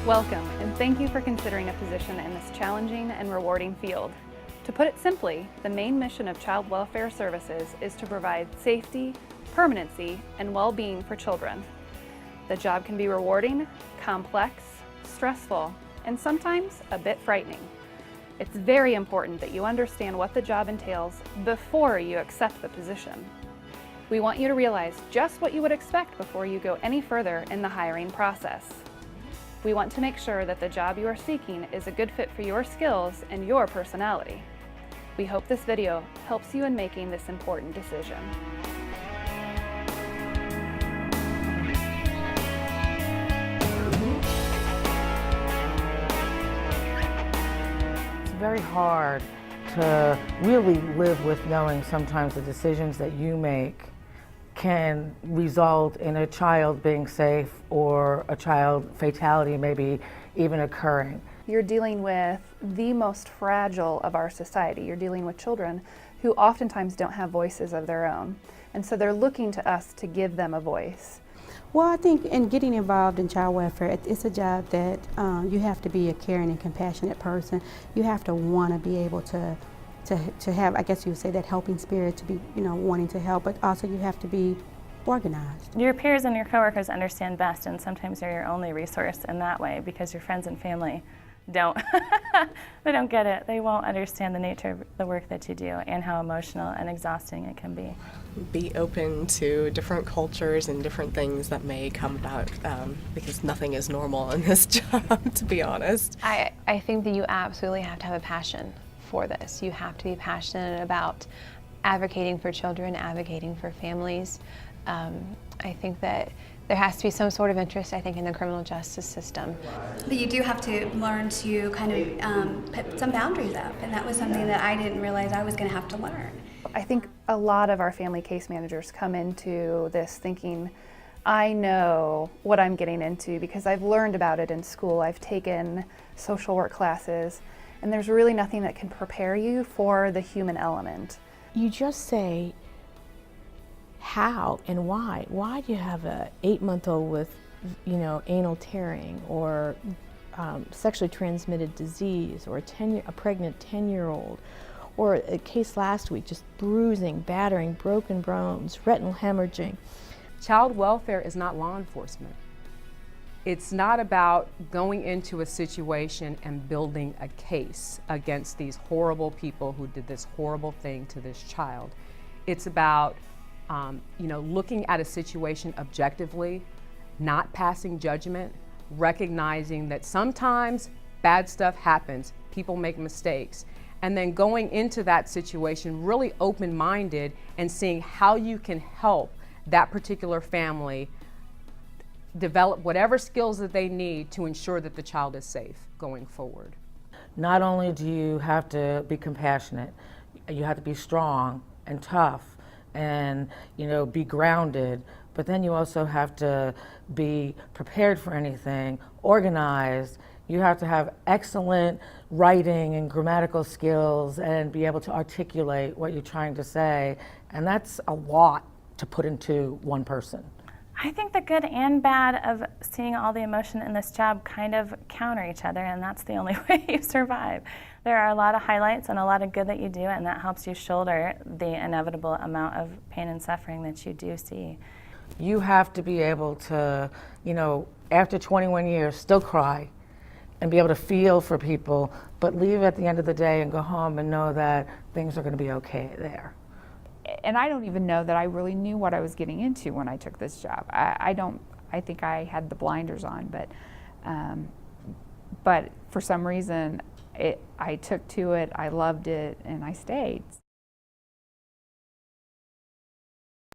Welcome, and thank you for considering a position in this challenging and rewarding field. To put it simply, the main mission of child welfare services is to provide safety, permanency, and well-being for children. The job can be rewarding, complex, stressful, and sometimes a bit frightening. It's very important that you understand what the job entails before you accept the position. We want you to realize just what you would expect before you go any further in the hiring process. We want to make sure that the job you are seeking is a good fit for your skills and your personality. We hope this video helps you in making this important decision. It's very hard to really live with knowing sometimes the decisions that you make can result in a child being safe or a child fatality maybe even occurring. You're dealing with the most fragile of our society. You're dealing with children who oftentimes don't have voices of their own. And so they're looking to us to give them a voice. Well, I think in getting involved in child welfare, it's a job that you have to be a caring and compassionate person. You have to want to be able to have, I guess you would say, that helping spirit, to be, wanting to help, but also you have to be organized. Your peers and your coworkers understand best, and sometimes you're your only resource in that way because your friends and family don't. They don't get it. They won't understand the nature of the work that you do and how emotional and exhausting it can be. Be open to different cultures and different things that may come about because nothing is normal in this job, to be honest. I think that you absolutely have to have a passion for this. You have to be passionate about advocating for children, advocating for families. I think that there has to be some sort of interest, I think, in the criminal justice system. But you do have to learn to kind of put some boundaries up, and that was something that I didn't realize I was going to have to learn. I think a lot of our family case managers come into this thinking, I know what I'm getting into because I've learned about it in school. I've taken social work classes, and there's really nothing that can prepare you for the human element. You just say how and why. Why do you have a 8-month-old with, anal tearing or sexually transmitted disease, or a pregnant 10-year-old, or a case last week, just bruising, battering, broken bones, retinal hemorrhaging. Child welfare is not law enforcement. It's not about going into a situation and building a case against these horrible people who did this horrible thing to this child. It's about looking at a situation objectively, not passing judgment, recognizing that sometimes bad stuff happens, people make mistakes, and then going into that situation really open-minded and seeing how you can help that particular family develop whatever skills that they need to ensure that the child is safe going forward. Not only do you have to be compassionate, you have to be strong and tough and be grounded, but then you also have to be prepared for anything, organized. You have to have excellent writing and grammatical skills and be able to articulate what you're trying to say, and that's a lot to put into one person. I think the good and bad of seeing all the emotion in this job kind of counter each other, and that's the only way you survive. There are a lot of highlights and a lot of good that you do, and that helps you shoulder the inevitable amount of pain and suffering that you do see. You have to be able to, after 21 years, still cry and be able to feel for people, but leave at the end of the day and go home and know that things are going to be okay there. And I don't even know that I really knew what I was getting into when I took this job. I think I had the blinders on, but for some reason I took to it, I loved it, and I stayed.